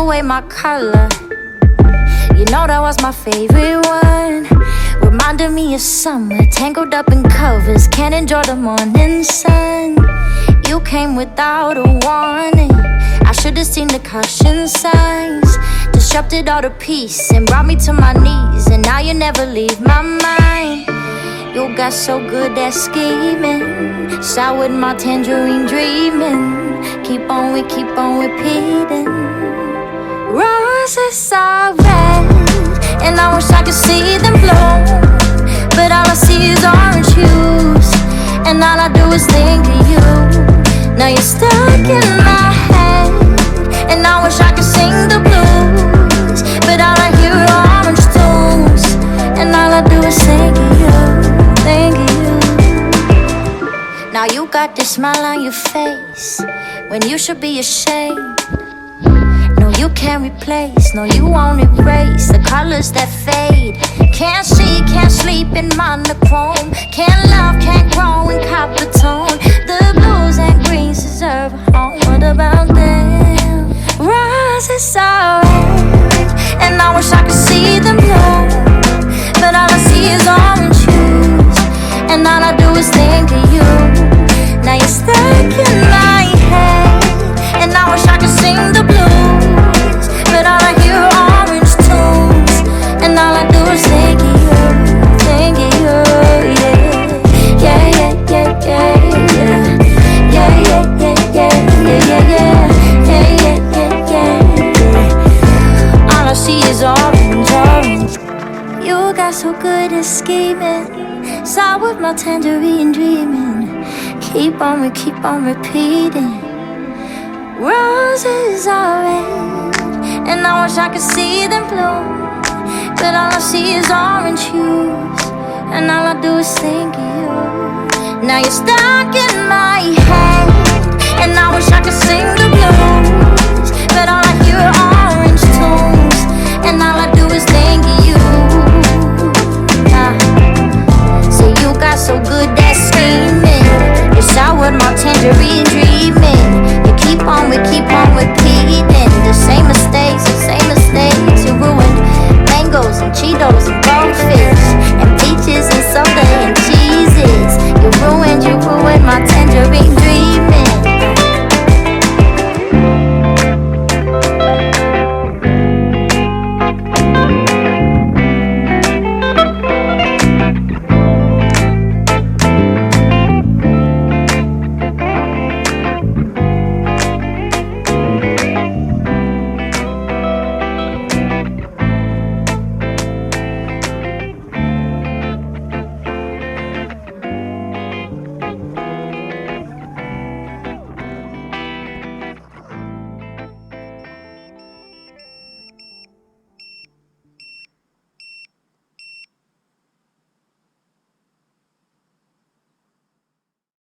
away my color. You know that was my favorite one. Reminded me of summer, tangled up in covers, can't enjoy the morning sun. You came without a warning, I should've seen the caution signs. Disrupted all the peace and brought me to my knees, and now you never leave my mind. You got so good at scheming, soured my tangerine dreaming. Keep on repeating. Roses are red, and I wish I could see them blow, but all I see is orange hues, and all I do is think of you. Now you're stuck in my head, and I wish I could sing the blues, but all I hear are orange tunes, and all I do is think of you, think of you. Now you got this smile on your face when you should be ashamed. No, you can't replace, no, you won't erase the colors that fade. Can't see, can't sleep in monochrome. Can't love, can't grow in copper tone. The blues and greens deserve a home. What about them? Roses are red, and I wish I could see them blow, but all I see is orange hues, and all I do is think of you. Now you're stuck in my head, and I wish I could sing the blues, but all I hear are orange tunes, and all I do is think of you, think of you, yeah. Yeah, yeah, yeah, yeah, yeah. Yeah, yeah, yeah, yeah, yeah, yeah, yeah. Yeah, yeah, yeah, yeah, yeah. All I see is orange, orange. You got so good at scheming, saw with my tangerine dreaming. Keep on repeating. Roses are red, and I wish I could see them bloom, but all I see is orange hues, and all I do is think of you. Now you're stuck in my head,